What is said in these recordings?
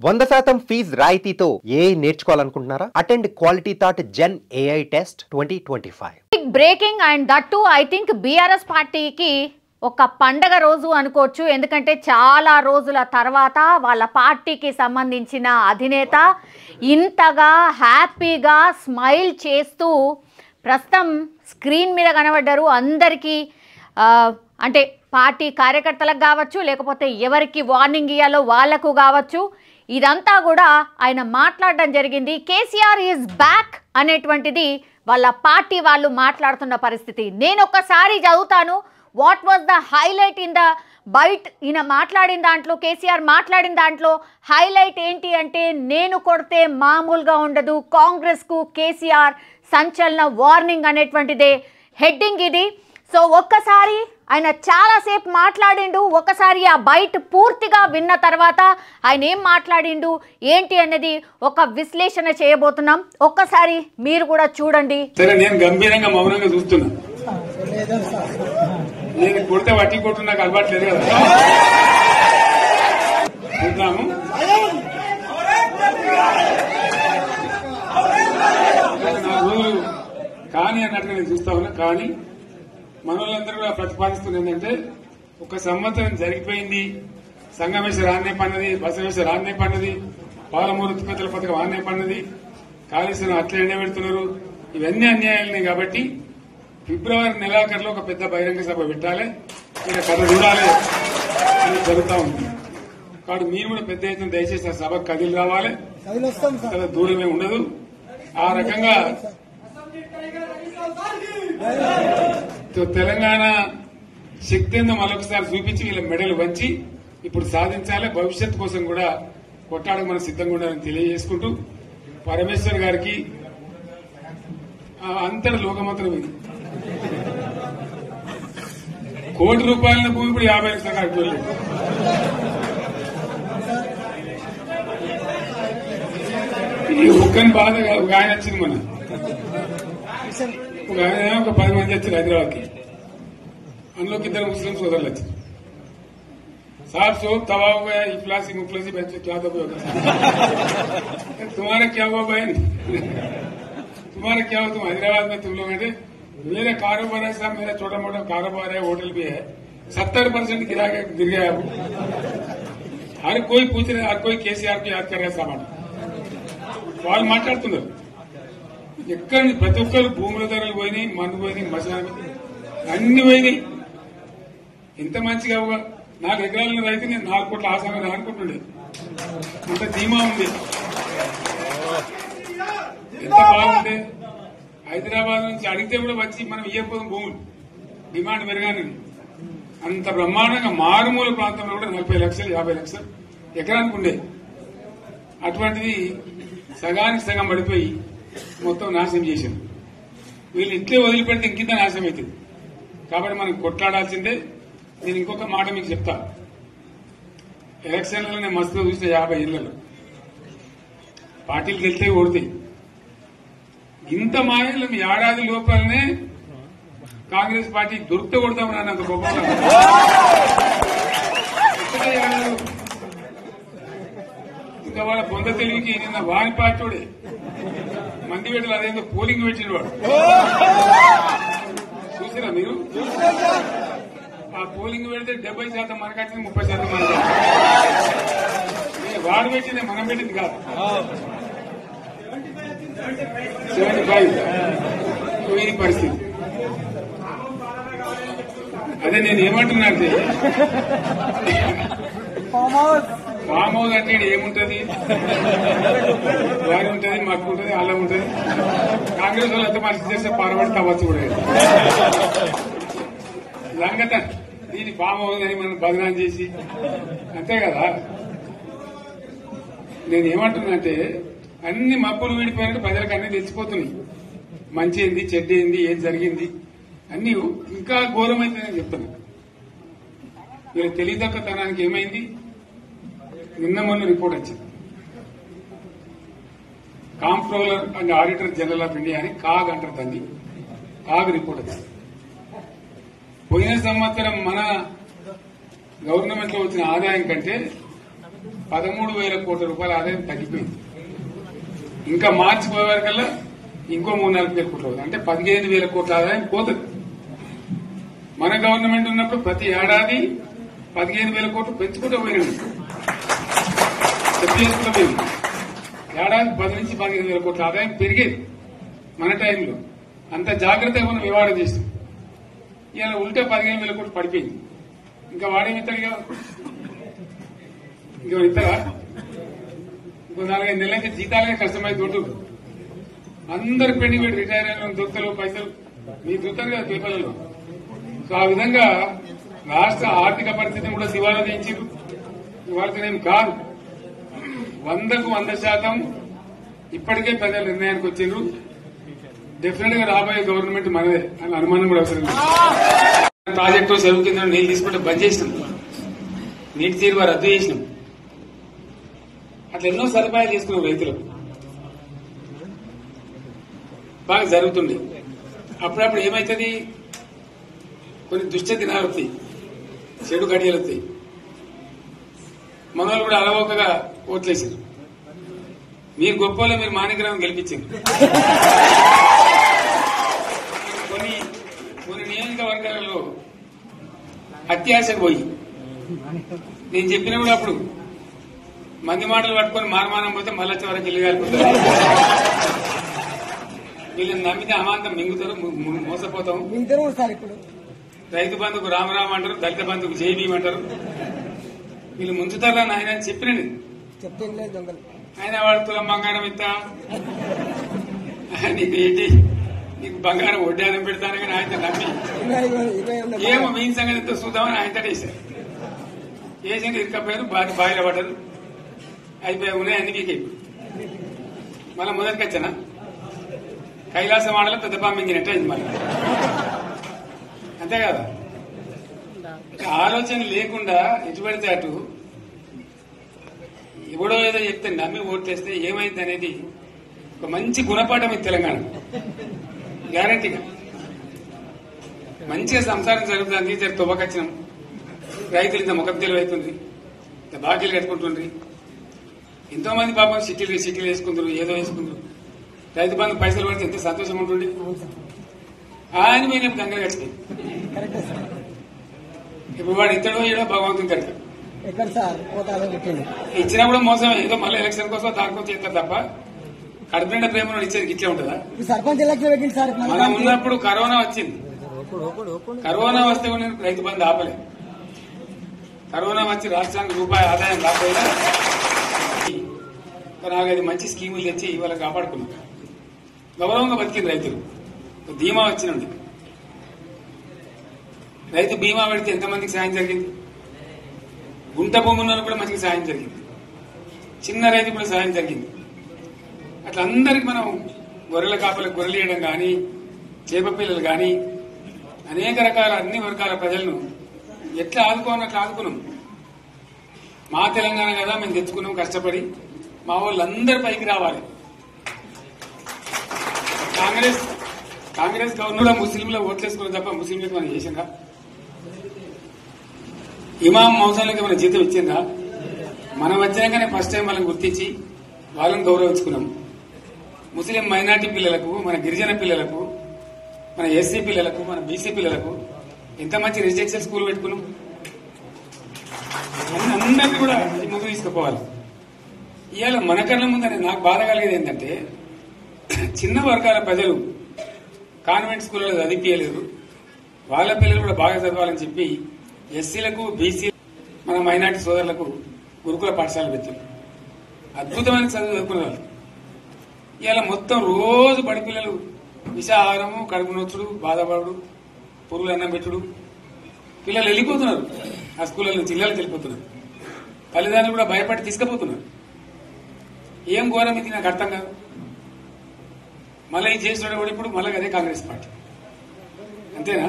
100% fee రాయితీతో AI నేర్చుకోవాలనుకుంటున్నారా? Attend quality thought gen AI test 2025. Big breaking and that to I think BRS పార్టీకి ఒక పండగ రోజు అనుకోవచ్చు. ఎందుకంటే చాలా రోజుల తర్వాత వాళ్ళ పార్టీకి సంబంధించిన అధినేత ఇంతగా హ్యాపీగా స్మైల్ చేస్తూ ప్రస్తుతం స్క్రీన్ మీద కనబడ్డారు. అందరికీ అంటే పార్టీ కార్యకర్తలకు కావచ్చు, లేకపోతే ఎవరికి వార్నింగ్ ఇవ్వాలో వాళ్లకు కావచ్చు, ఇదంతా కూడా ఆయన మాట్లాడడం జరిగింది. కేసీఆర్ ఈజ్ బ్యాక్ అనేటువంటిది వాళ్ళ పార్టీ వాళ్ళు మాట్లాడుతున్న పరిస్థితి. నేను ఒక్కసారి చదువుతాను. What was the highlight in the bite? ఈయన మాట్లాడిన దాంట్లో, కేసీఆర్ మాట్లాడిన దాంట్లో హైలైట్ ఏంటి అంటే, నేను కొడితే మామూలుగా ఉండదు, కాంగ్రెస్కు కేసీఆర్ సంచలన వార్నింగ్ అనేటువంటిదే హెడ్డింగ్ ఇది. సో ఒక్కసారి ఆయన చాలాసేపు మాట్లాడిండు. ఒకసారి ఆ బైట్ పూర్తిగా విన్న తర్వాత ఆయన ఏం మాట్లాడిండు ఏంటి అన్నది ఒక విశ్లేషణ చేయబోతున్నాం. ఒక్కసారి మీరు కూడా చూడండి. సరే, నేను గంభీరంగా మౌనంగా చూస్తున్నా. నేను కొడితే వట్టి కొట్టు నాకు అలవాటు లేదు కదా. చూద్దాము. నా రోజులు కానీ అన్నట్టుగా నేను చూస్తా ఉన్నా. కానీ మనోళ్ళందరూ కూడా ప్రతిపాదిస్తున్న ఏంటంటే, ఒక సంవత్సరం జరిగిపోయింది, సంగమేశ్వర ఆన్నే పన్నది, బసవేశ్వర ఆన్నే పన్నది, పాలమూరు ఉత్పత్తుల పథకం ఆన్నే పన్నది, కాళేశ్వరం అట్లే ఎండబెడుతున్నారు. ఇవన్నీ అన్యాయాలనే. కాబట్టి ఫిబ్రవరి నెలాఖరులో ఒక పెద్ద బహిరంగ సభ పెట్టాలి, ఇక్కడ కథ చూడాలి అని జరుగుతూ ఉంది. కాబట్టి మీరు కూడా పెద్ద ఎత్తున దయచేసి ఆ సభకు కదిలి రావాలి. కదా దూరమే ఉండదు. ఆ రకంగా తెలంగాణ శక్తి ఏందో మరొకసారి చూపించి వీళ్ళ మెడలు వంచి ఇప్పుడు సాధించాలి. భవిష్యత్ కోసం కూడా కొట్టాడకు మనం సిద్ధంగా ఉండాలని తెలియజేసుకుంటూ, పరమేశ్వర్ గారికి అంతటి లోకమంత్రం ఇది. ₹1 కోట్ల భూమి ఇప్పుడు 50 లక్షల కాడికి వెళ్ళలేదు. ఈ ఒక్కని బాధ ఒక ఆయన వచ్చింది, మన ఒక ఆయన ఒక 10 మంది వచ్చారు హైదరాబాద్కి. అందులోకి 2 ముస్లిం సోదరులు వచ్చారు. साहब शोक तबाह हो गया, इफलासी मुफलसी बच्चे क्या तो तुम्हारा क्या हुआ बहन, तुम्हारा क्या हुआ? तुम हैदराबाद में तुम लोग हैं, मेरा कारोबार है साहब, मेरा छोटा मोटा कारोबार है, होटल भी है, 70% गिर गया। हर कोई पूछ रहे, हर कोई केसीआर को याद कर रहा है सामान. వాళ్ళు మాట్లాడుతున్నారు. ఎక్కడ ప్రతి ఒక్కరు భూముల ధరలు పోయినాయి, మందు పోయినాయి, మసాలా అన్ని పోయినాయి. ఎంత మంచిగా 4 ఎకరాల రైతు నేను 4 కోట్ల ఆసాగా అనుకుంటుండే. అంత ధీమా ఉంది. ఎంత బాగుంటే హైదరాబాద్ నుంచి అడిగితే కూడా వచ్చి మనం ఇయ్యకపోదాం భూములు, డిమాండ్ పెరగానే. అంత బ్రహ్మాండంగా మారుమూల ప్రాంతంలో కూడా 40 లక్షలు 50 లక్షలు ఎకరానికి ఉండే. అటువంటిది సగానికి సగం పడిపోయి మొత్తం నాశనం చేశాం. వీళ్ళు ఇట్లే వదిలిపెడితే ఇంకింత నాశనం అవుతుంది. కాబట్టి మనం కొట్లాడాల్సిందే. నేను ఇంకొక మాట మీకు చెప్తా. ఎలక్షన్లలో నేను మస్తుగా చూసిన 50 ఏళ్లలో పార్టీలు గెలితే ఓడితాయి. ఇంత మాయలు ఏడాది లోపలనే కాంగ్రెస్ పార్టీ దొరికితే కొడతాం నాన్నంత గొప్పగా. ఇంకా వాళ్ళ బొంద తెలివికి నిన్న వారి పార్టీడే మంది పెట్టలు అదేందో పోలింగ్ పెట్టిన వాడు చూసిరా మీరు? ఆ పోలింగ్ పెడితే 70% మనకు వచ్చింది, 30% మనకి. వాడు పెట్టింది, మనం పెట్టింది కాదు. 75 ఈ పరిస్థితి. అదే నేను ఏమంటున్నా అంటే, ఫామ్ హౌస్ అంటే ఏముంటది? వారి ఉంటది, మాకు ఉంటది, అల్లం ఉంటది. కాంగ్రెస్ వాళ్ళు ఎంత మంచి చేస్తే పారబడి తవ్వచ్చు కూడా లంగత. దీన్ని ఫామ్ హౌస్ అని మనం బదనాం చేసి అంతే కదా. నేను ఏమంటున్నా అంటే, అన్ని మబ్బులు వీడిపోయినట్టు ప్రజలకు అన్ని తెలిసిపోతున్నాయి. మంచి ఏంది, చెడ్డ ఏంది, ఏం జరిగింది అన్ని ఇంకా ఘోరమైందని చెప్తున్నా. వీళ్ళ తెలివితక్కువతనానికి ఏమైంది? నిన్న మొన్న రిపోర్ట్ వచ్చింది. Comptroller and auditor general of India అని కాగ్ అంటారు దాన్ని. కాగ్ రిపోర్ట్ వచ్చింది. పోయిన సంవత్సరం మన గవర్నమెంట్ లో వచ్చిన ఆదాయం కంటే 13,000 కోట్ల రూపాయల ఆదాయం తగ్గిపోయింది. ఇంకా మార్చి పోయే వరకల్లా ఇంకో 3-4 కోట్ల అంటే 15,000 కోట్ల ఆదాయం పోతుంది. మన గవర్నమెంట్ ఉన్నప్పుడు ప్రతి ఏడాది 15,000 కోట్లు పెంచుకుంటూ పోయినాడు. చేసుకుంటూ పోయింది. ఏడాది 10 నుంచి 15,000 కోట్ల ఆదాయం పెరిగేది మన టైంలో. అంత జాగ్రత్తగా మనం వ్యవహారం చేస్తాం. ఇలా ఉల్టా 15,000 కోట్లు పడిపోయింది. ఇంకా వాడేమి ఇస్తాడుగా, ఇంకో ఇస్తారా? ఇంకో 4-5 నెలలైతే జీతాలనే కష్టమై దొరుకుతుంది. అందరు పెండింగ్ పెట్టి రిటైర్ అయిన దొరుకుతారు పైసలు మీకు దొరుకుతారు కదా పేపర్లలో. సో ఆ విధంగా రాష్ట్ర ఆర్థిక పరిస్థితిని కూడా దివాలా తీయించారు. ఇవాళనేమి కాదు, 100కు 100% ఇప్పటికే ప్రజల నిర్ణయానికి వచ్చారు. డెఫినెట్ గా రాబోయే గవర్నమెంట్ మనదే అని అనుమానం కూడా అవసరం లేదు. ప్రాజెక్టు చెరువు కింద నీళ్లు తీసుకుంటే బంద్ చేసినాం, నీటి తీరువ రద్దు చేసినాం. అట్లా ఎన్నో సదుపాయాలు చేసుకున్నాం. రైతులకు బాగా జరుగుతుంది. అప్పుడప్పుడు ఏమైతుంది, కొన్ని దుష్ట దినాలు వస్తాయి, చెడు గడియలు వస్తాయి. మనోళ్ళు కూడా అలవోకగా ఓట్లేసారు. మీరు గొప్పలో మీరు మాణిగ్రహం గెలిపించారు. కొన్ని నియోజకవర్గాలలో అత్యాశకు పోయి నేను చెప్పిన కూడా అప్పుడు మంది మాటలు పట్టుకొని మారమానం పోతే మళ్ళీ చివరికి ఇల్లు కాలిపోతారు. వీళ్ళని నమ్మితే అమాంతం మింగుతారు, మోసపోతాం. రైతు బంధుకు రామరామ అంటారు, దళిత బంధుకు జైబీం అంటారు. వీళ్ళు ముంచుతారా నాయన అని చెప్పినండి. ఆయన వాడు తులం బంగారం ఇస్తా, నీకు ఏంటి, నీకు బంగారం వడ్డానం పెడతాను కానీ ఆయన నమ్మి ఏమో మీన్ సంగతితో చూద్దామని ఆయన వేశారు. వేసింది ఇరుకపోయారు, బాయిలో పడ్డారు, అయిపోయి ఉన్నాయి అన్ని వీకే. మళ్ళీ మొదటికి వచ్చానా కైలాసవాడలో పెద్ద పంపించినట్టు అయింది. మళ్ళీ అంతే కదా, ఆలోచన లేకుండా ఎటు పడితే అటు ఎవడో ఏదో చెప్తే నమ్మి ఓట్లేస్తే ఏమైంది అనేది ఒక మంచి గుణపాఠం ఇది తెలంగాణ. గ్యారంటీగా మంచిగా సంసారం జరుగుతుంది. జర తువ్వకొచ్చినాం, రైతులు ఇంత ముఖం తెలివైతుంది, ఇంత బాకీలు కట్టుకుంటుండ్రి. ఎంతో మంది పాపం సిటీలు వేసుకుంటారు, ఏదో వేసుకుంటారు. రైతు బంధు పైసలు పడితే ఎంత సంతోషం ఉంటుంది. ఆయన మీద గంగలు గడిచిపోయింది. ఇప్పుడు వాడు ఇతడో ఏడో భగవంతుని కనుక ఇచ్చినప్పుడు మోసం. ఏదో మళ్ళీ ఎలక్షన్ కోసం దానికోసం చేస్తారు తప్ప కడుపుండ ప్రేమ ఇచ్చేది ఇట్లే ఉంటుందా? మనం ఉన్నప్పుడు కరోనా వచ్చింది. కరోనా వస్తే కూడా రైతు బంధు ఆపలేదు. కరోనా వచ్చి రాష్ట్రానికి రూపాయి ఆదాయం రాకపోయినా 4-5 మంచి స్కీములు తెచ్చి ఇవాళ కాపాడుకున్నాం. గౌరవంగా బతికింది రైతులు. బీమా వచ్చినండి. రైతు బీమా పెడితే ఎంతమందికి సాయం జరిగింది? గుంట భూమి ఉన్న కూడా మంచిగా సాయం జరిగింది. చిన్న రైతు కూడా సాయం జరిగింది. అట్లా అందరికి మనం గొర్రెల కాపలకు గొర్రెలు వేయడం కానీ, చేప పిల్లలు కానీ, అనేక రకాల అన్ని వర్గాల ప్రజలను ఎట్లా ఆదుకోవాలన్నట్లు ఆదుకున్నాం. మా తెలంగాణ కదా మేము తెచ్చుకున్నాం కష్టపడి. మా వాళ్ళందరి పైకి రావాలి. కాంగ్రెస్ గవర్నర్ ముస్లింలో ఓట్లేసుకున్న తప్ప ముస్లింలకు మనం చేసిందా? ఇమాం మౌసాలకు మన జీతం ఇచ్చిందా? మనం వచ్చినాకనే ఫస్ట్ టైం వాళ్ళని గుర్తించి వాళ్ళని గౌరవించుకున్నాం. ముస్లిం మైనార్టీ పిల్లలకు, మన గిరిజన పిల్లలకు, మన ఎస్సీ పిల్లలకు, మన బీసీ పిల్లలకు ఎంత మంచి రెసిడెన్షియల్ స్కూల్ పెట్టుకున్నాం. అందరినీ కూడా ముందు తీసుకుపోవాలి. ఇవాళ మన కళ్ళ ముందని నాకు బాధ కలిగేది ఏంటంటే, చిన్న వర్గాల ప్రజలు కాన్వెంట్ స్కూల్లో చదివించలేదు. వాళ్ళ పిల్లలు కూడా బాగా చదవాలని చెప్పి ఎస్సీలకు, బీసీ, మన మైనార్టీ సోదరులకు గురుకుల పాఠశాలలు పెట్టారు. అద్భుతమైన చదువు చదువుకునే వాళ్ళు. ఇవాళ మొత్తం రోజు బడి పిల్లలు విషాహారము, కడుపు నొచ్చుడు, బాధపడు, పురుగులు అన్నం పెట్టుడు. పిల్లలు వెళ్ళిపోతున్నారు ఆ స్కూళ్ళ నుంచి, ఇళ్ళకి వెళ్ళిపోతున్నారు. తల్లిదండ్రులు కూడా భయపడి తీసుకుపోతున్నారు. ఏం ఘోరం ఇది నాకు అర్థం కాదు. మళ్ళీ ఏం చేస్తున్నాడు కూడా ఇప్పుడు మళ్ళీ అదే కాంగ్రెస్ పార్టీ. అంతేనా?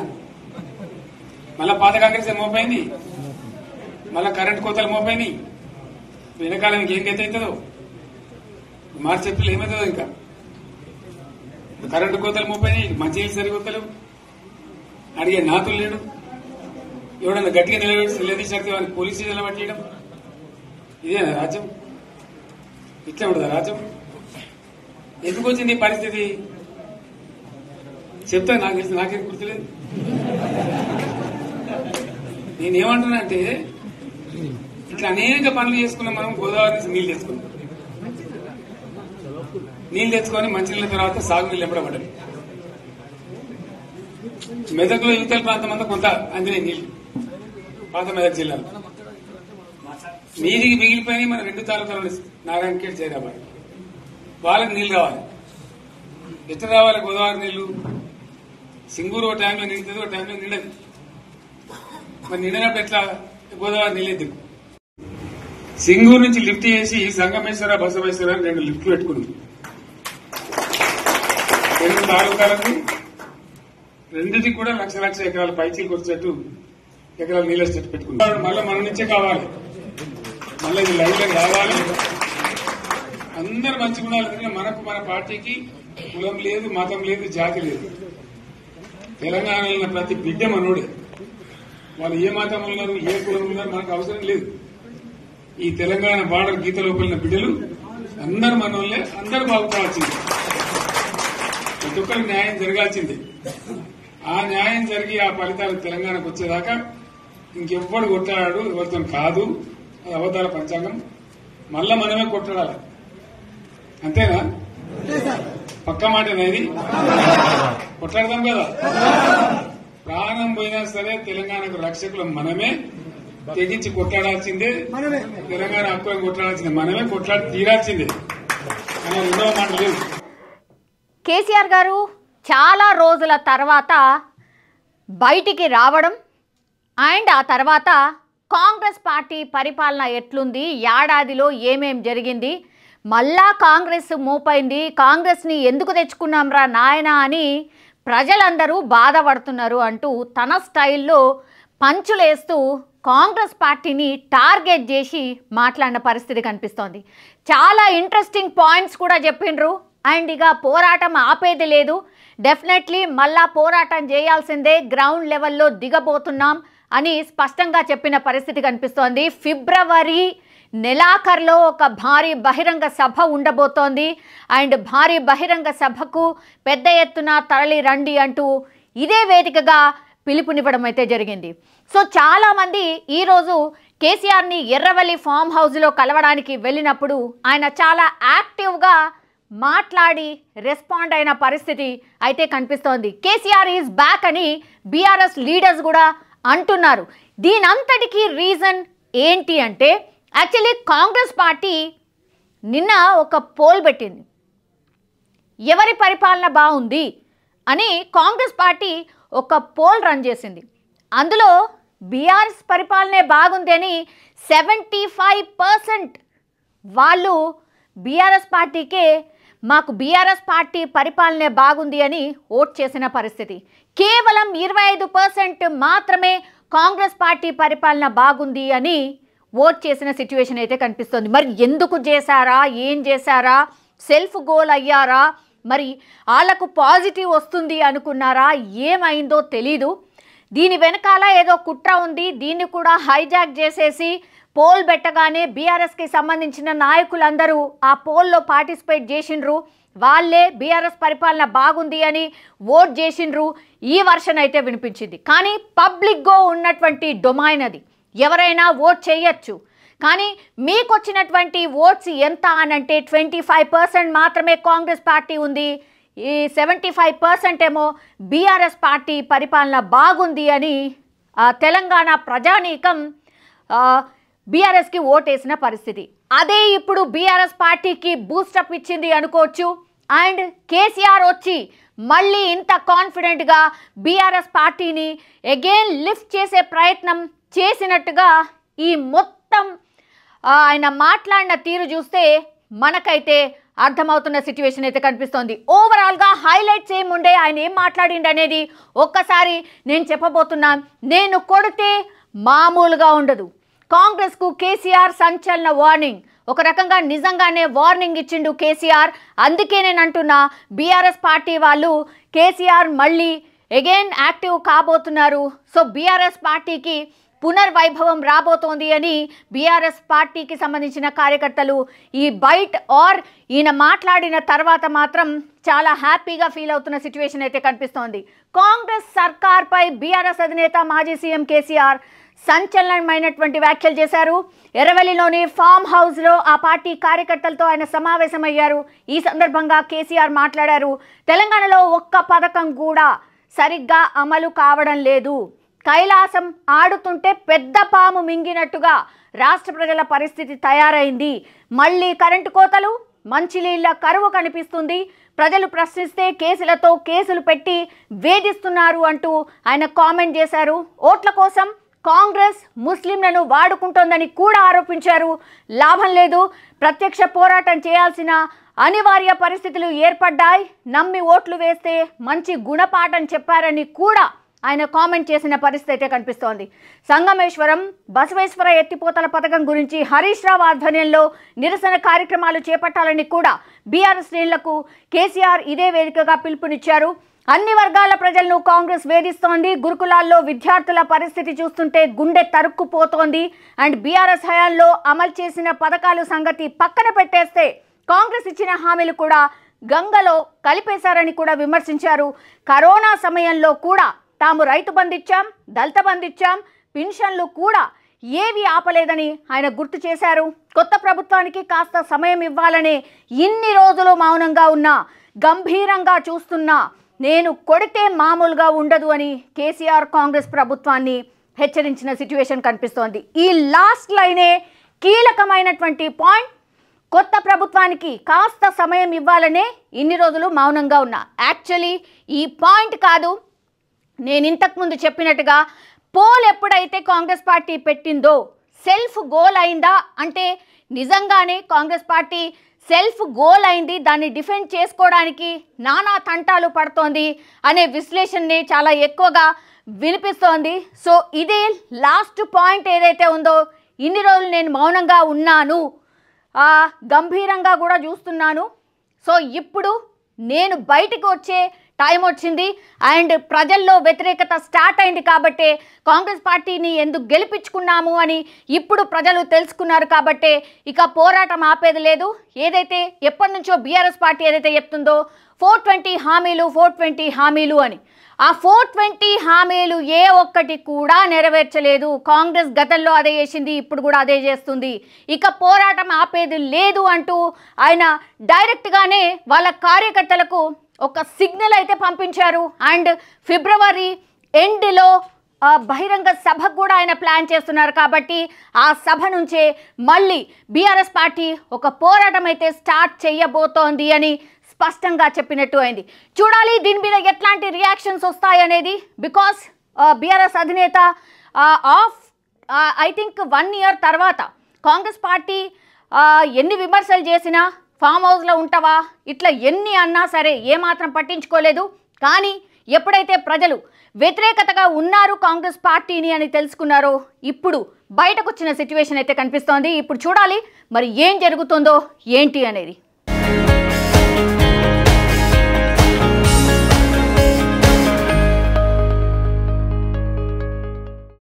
మళ్ళా పాత కాంగ్రెస్ మోపైంది, మళ్ళా కరెంట్ కోతలు మోపైనాయి. వెనకాలం ఇంకేం గతి అవుతుందో మార్చి ఏప్రిల్ ఏమవుతుందో. ఇంకా కరెంటు కోతలు మోపైనాయి, మంచినీళ్ళు సరికొత్తలు, అడిగే నాతులు లేడు. ఎవడన్నా గట్టిగా నిలదీసినట్టు పోలీస్ స్టేషన్లో పట్టేయడం. ఇదేనా రాజ్యం? ఇట్లా ఉండదా రాజ్యం? ఎందుకు వచ్చింది ఈ పరిస్థితి చెప్తా. నాకు తెలిసి నాకేం గుర్తులేదు. నేనేమంటున్నానంటే ఇట్లా అనేక పనులు చేసుకున్నాం. మనం గోదావరి నుంచి నీళ్లు తెచ్చుకున్నాం. నీళ్లు తెచ్చుకొని మంచినీళ్ళ తర్వాత సాగునీళ్ళు ఎంపడబడ్డాయి. మెదక్లో యువతల ప్రాంతం అంతా కొంత అందినాయి నీళ్లు. పాత మెదక్ జిల్లాలో నీటికి మిగిలిపోయినాయి. మన 2 తాలూకాలు నారాయణఖేడ్, జైరాబాద్. వాళ్ళకి నీళ్లు కావాలి. ఎట్లా రావాలి గోదావరి నీళ్లు? సింగూరు ఒక టైంలో నిండుతుంది, ఒక టైంలో నిండదు. మరి నిండినప్పుడు ఎట్లా గోదావరి నీళ్ళెద్దు? సింగూరు నుంచి లిఫ్ట్ చేసి సంగమేశ్వర, బసవేశ్వర 2 లిఫ్ట్లు పెట్టుకున్నాం. 2 తాలూకాలకి రెండింటికి కూడా లక్ష ఎకరాల పైచీలకు వచ్చేట్టు ఎకరాల నీళ్ళ చెట్టు పెట్టుకున్నాం. మళ్ళీ మన నుంచే కావాలి. మళ్ళీ ఇది లైన్లోకి రావాలి. అందరు మంచి గుణాలు. మనకు మన పార్టీకి కులం లేదు, మతం లేదు, జాతి లేదు. తెలంగాణలో ప్రతి బిడ్డ మనోడే. వాళ్ళు ఏ మతం ఉన్నారు, ఏ కులం ఉన్నారు మనకు అవసరం లేదు. ఈ తెలంగాణ బార్డర్ గీత లోపలిన బిడ్డలు అందరు మనోళ్ళే. అందరు బాగుపడాల్సిందే. ప్రతి ఒక్కరికి న్యాయం జరగాల్సిందే. ఆ న్యాయం జరిగి ఆ ఫలితాలు తెలంగాణకు వచ్చేదాకా ఇంకెవ్వడు కొట్లాడాడు, ఎవరితో కాదు. అది అవతార పంచాంగం. మళ్ళా మనమే కొట్లాడాలి. అంతేనా? పక్క మాట అనేది కొట్లాడదాం కదా. ప్రాణం పోయినా సరే తెలంగాణకు రక్షకులు మనమే. తెగించి కొట్లాడాల్సిందే. తెలంగాణ హక్కులను కొట్లాడాల్సిందే. మనమే కొట్లాడి తీరాల్సిందే. అనే 2వ మాట లేదు. కేసీఆర్ గారు చాలా రోజుల తర్వాత బయటికి రావడం అండ్ ఆ తర్వాత కాంగ్రెస్ పార్టీ పరిపాలన ఎట్లుంది, ఏడాదిలో ఏమేం జరిగింది, మళ్ళా కాంగ్రెస్ మూపైంది, కాంగ్రెస్ని ఎందుకు తెచ్చుకున్నాంరా నాయనా అని ప్రజలందరూ బాధపడుతున్నారు అంటూ తన స్టైల్లో పంచులేస్తూ కాంగ్రెస్ పార్టీని టార్గెట్ చేసి మాట్లాడిన పరిస్థితి కనిపిస్తోంది. చాలా ఇంట్రెస్టింగ్ పాయింట్స్ కూడా చెప్పిండ్రు. అండ్ ఇక పోరాటం ఆపేది లేదు, డెఫినెట్లీ మళ్ళా పోరాటం చేయాల్సిందే, గ్రౌండ్ లెవెల్లో దిగబోతున్నాం అని స్పష్టంగా చెప్పిన పరిస్థితి కనిపిస్తోంది. ఫిబ్రవరి నెలాఖరులో ఒక భారీ బహిరంగ సభ ఉండబోతోంది. అండ్ భారీ బహిరంగ సభకు పెద్ద ఎత్తున తరలి రండి అంటూ ఇదే వేదికగా పిలుపునివ్వడం అయితే జరిగింది. సో చాలామంది ఈరోజు కేసీఆర్ని ఎర్రవల్లి ఫామ్ హౌస్లో కలవడానికి వెళ్ళినప్పుడు ఆయన చాలా యాక్టివ్గా మాట్లాడి రెస్పాండ్ అయిన పరిస్థితి అయితే కనిపిస్తోంది. కేసీఆర్ ఈజ్ బ్యాక్ అని బీఆర్ఎస్ లీడర్స్ కూడా అంటున్నారు. దీనంతటికీ రీజన్ ఏంటి అంటే యాక్చువల్లీ కాంగ్రెస్ పార్టీ నిన్న ఒక పోల్ పెట్టింది. ఎవరి పరిపాలన బాగుంది అని కాంగ్రెస్ పార్టీ ఒక పోల్ రన్ చేసింది. అందులో బీఆర్ఎస్ పరిపాలనే బాగుంది అని 75% వాళ్ళు బీఆర్ఎస్ పార్టీకే, మాకు బీఆర్ఎస్ పార్టీ పరిపాలనే బాగుంది అని ఓట్ చేసిన పరిస్థితి. కేవలం 25% మాత్రమే కాంగ్రెస్ పార్టీ పరిపాలన బాగుంది అని ఓట్ చేసిన సిచ్యువేషన్ అయితే కనిపిస్తుంది. మరి ఎందుకు చేశారా, ఏం చేశారా, సెల్ఫ్ గోల్ అయ్యారా, మరి వాళ్ళకు పాజిటివ్ వస్తుంది అనుకున్నారా, ఏమైందో తెలీదు. దీని వెనకాల ఏదో కుట్ర ఉంది. దీన్ని కూడా హైజాక్ చేసేసి పోల్ పెట్టగానే బీఆర్ఎస్కి సంబంధించిన నాయకులందరూ ఆ పోల్లో పార్టిసిపేట్ చేసిండ్రు. వాళ్ళే బీఆర్ఎస్ పరిపాలన బాగుంది అని ఓట్ చేసిండ్రు. ఈ వర్షన్ అయితే వినిపించింది. కానీ పబ్లిక్గా ఉన్నటువంటి డొమైన్ అది, ఎవరైనా ఓట్ చేయొచ్చు. కానీ మీకు వచ్చినటువంటి ఓట్స్ ఎంత అనంటే 25% మాత్రమే కాంగ్రెస్ పార్టీ ఉంది, ఈ 75% ఏమో బీఆర్ఎస్ పార్టీ పరిపాలన బాగుంది అని తెలంగాణ ప్రజానీకం బీఆర్ఎస్కి ఓటేసిన పరిస్థితి. అదే ఇప్పుడు బీఆర్ఎస్ పార్టీకి బూస్టప్ ఇచ్చింది అనుకోవచ్చు. అండ్ కేసీఆర్ వచ్చి మళ్ళీ ఇంత కాన్ఫిడెంట్గా బీఆర్ఎస్ పార్టీని అగైన్ లిఫ్ట్ చేసే ప్రయత్నం చేసినట్టుగా ఈ మొత్తం ఆయన మాట్లాడిన తీరు చూస్తే మనకైతే అర్థమవుతున్న సిచ్యువేషన్ అయితే కనిపిస్తోంది. ఓవరాల్గా హైలైట్స్ ఏముండే, ఆయన ఏం మాట్లాడిండు అనేది ఒక్కసారి నేను చెప్పబోతున్నాను. నేను కొడితే మామూలుగా ఉండదు. కాంగ్రెస్కు కేసీఆర్ సంచలన వార్నింగ్. ఒక రకంగా నిజంగానే వార్నింగ్ ఇచ్చిండు కేసీఆర్. అందుకే నేను అంటున్నా, బీఆర్ఎస్ పార్టీ వాళ్ళు కేసీఆర్ మళ్ళీ అగైన్ యాక్టివ్ కాబోతున్నారు. సో బీఆర్ఎస్ పార్టీకి పునర్వైభవం రాబోతోంది అని బీఆర్ఎస్ పార్టీకి సంబంధించిన కార్యకర్తలు ఈ బైట్ ఆర్ ఈయన మాట్లాడిన తర్వాత మాత్రం చాలా హ్యాపీగా ఫీల్ అవుతున్న సిచ్యువేషన్ అయితే కనిపిస్తోంది. కాంగ్రెస్ సర్కార్పై బీఆర్ఎస్ అధినేత మాజీ సీఎం కేసీఆర్ సంచలనమైనటువంటి వ్యాఖ్యలు చేశారు. ఎర్రవెల్లిలోని ఫామ్ హౌస్లో ఆ పార్టీ కార్యకర్తలతో ఆయన సమావేశమయ్యారు. ఈ సందర్భంగా కేసీఆర్ మాట్లాడారు. తెలంగాణలో ఒక్క పథకం కూడా సరిగ్గా అమలు కావడం లేదు. కైలాసం ఆడుతుంటే పెద్ద పాము మింగినట్టుగా రాష్ట్ర ప్రజల పరిస్థితి తయారైంది. మళ్ళీ కరెంటు కోతలు, మంచినీళ్ల కరువు కనిపిస్తుంది. ప్రజలు ప్రశ్నిస్తే కేసులతో కేసులు పెట్టి వేధిస్తున్నారు అంటూ ఆయన కామెంట్ చేశారు. ఓట్ల కోసం కాంగ్రెస్ ముస్లింలను వాడుకుంటోందని కూడా ఆరోపించారు. లాభం లేదు, ప్రత్యక్ష పోరాటం చేయాల్సిన అనివార్య పరిస్థితులు ఏర్పడ్డాయి. నమ్మి ఓట్లు వేస్తే మంచి గుణపాఠం చెప్పారని కూడా ఆయన కామెంట్ చేసిన పరిస్థితి అయితే కనిపిస్తోంది. సంగమేశ్వరం బసవేశ్వర ఎత్తిపోతల పథకం గురించి హరీష్ రావు ఆధ్వర్యంలో నిరసన కార్యక్రమాలు చేపట్టాలని కూడా బీఆర్ఎస్ శ్రేణులకు కేసీఆర్ ఇదే వేదికగా పిలుపునిచ్చారు. అన్ని వర్గాల ప్రజలను కాంగ్రెస్ వేధిస్తోంది. గురుకులాల్లో విద్యార్థుల పరిస్థితి చూస్తుంటే గుండె తరుక్కుపోతోంది. అండ్ బీఆర్ఎస్ హయాంలో అమలు చేసిన పథకాలు సంగతి పక్కన పెట్టేస్తే కాంగ్రెస్ ఇచ్చిన హామీలు కూడా గంగలో కలిపేశారని కూడా విమర్శించారు. కరోనా సమయంలో కూడా తాము రైతు బంధు ఇచ్చాం, దళిత బంధు ఇచ్చాం, పెన్షన్లు కూడా ఏవి ఆపలేదని ఆయన గుర్తు చేశారు. కొత్త ప్రభుత్వానికి కాస్త సమయం ఇవ్వాలనే ఇన్ని రోజులు మౌనంగా ఉన్నా, గంభీరంగా చూస్తున్నా, నేను కొడితే మామూలుగా ఉండదు అని కేసీఆర్ కాంగ్రెస్ ప్రభుత్వాన్ని హెచ్చరించిన సిచ్యువేషన్ కనిపిస్తోంది. ఈ లాస్ట్ లైనే కీలకమైనటువంటి పాయింట్. కొత్త ప్రభుత్వానికి కాస్త సమయం ఇవ్వాలనే ఇన్ని రోజులు మౌనంగా ఉన్నా. యాక్చువల్లీ ఈ పాయింట్ కాదు, నేను ఇంతకుముందు చెప్పినట్టుగా పోల్ ఎప్పుడైతే కాంగ్రెస్ పార్టీ పెట్టిందో సెల్ఫ్ గోల్ అయిందా అంటే నిజంగానే కాంగ్రెస్ పార్టీ సెల్ఫ్ గోల్ అయింది, దాన్ని డిఫెండ్ చేసుకోవడానికి నానా తంటాలు పడుతోంది అనే విశ్లేషణని చాలా ఎక్కువగా వినిపిస్తోంది. సో ఇదే లాస్ట్ పాయింట్ ఏదైతే ఉందో, ఇన్ని రోజులు నేను మౌనంగా ఉన్నాను, గంభీరంగా కూడా చూస్తున్నాను, సో ఇప్పుడు నేను బయటకు వచ్చే టైం వచ్చింది అండ్ ప్రజల్లో వ్యతిరేకత స్టార్ట్ అయింది కాబట్టి కాంగ్రెస్ పార్టీని ఎందుకు గెలిపించుకున్నాము అని ఇప్పుడు ప్రజలు తెలుసుకున్నారు కాబట్టి ఇక పోరాటం ఆపేది లేదు. ఏదైతే ఎప్పటి నుంచో బీఆర్ఎస్ పార్టీ ఏదైతే చెప్తుందో 420 హామీలు 420 హామీలు అని, ఆ 420 హామీలు ఏ ఒక్కటి కూడా నెరవేర్చలేదు. కాంగ్రెస్ గతంలో అదే చేసింది, ఇప్పుడు కూడా అదే చేస్తుంది. ఇక పోరాటం ఆపేది లేదు అంటూ ఆయన డైరెక్ట్గానే వాళ్ళ కార్యకర్తలకు ఒక సిగ్నల్ అయితే పంపించారు. అండ్ ఫిబ్రవరి ఎండ్లో బహిరంగ సభకు కూడా ఆయన ప్లాన్ చేస్తున్నారు కాబట్టి ఆ సభ నుంచే మళ్ళీ బీఆర్ఎస్ పార్టీ ఒక పోరాటం అయితే స్టార్ట్ చేయబోతోంది అని స్పష్టంగా చెప్పినట్టు అయింది. చూడాలి దీని మీద ఎట్లాంటి రియాక్షన్స్ వస్తాయి అనేది. బికాస్ బీఆర్ఎస్ అధినేత ఐ థింక్ 1 year తర్వాత కాంగ్రెస్ పార్టీ ఎన్ని విమర్శలు చేసినా, ఫామ్ హౌస్లో ఉంటావా ఇట్లా ఎన్ని అన్నా సరే ఏమాత్రం పట్టించుకోలేదు. కానీ ఎప్పుడైతే ప్రజలు వ్యతిరేకతగా ఉన్నారు కాంగ్రెస్ పార్టీని అని తెలుసుకున్నారో ఇప్పుడు బయటకు వచ్చిన సిచ్యువేషన్ అయితే కనిపిస్తోంది. ఇప్పుడు చూడాలి మరి ఏం జరుగుతుందో ఏంటి అనేది.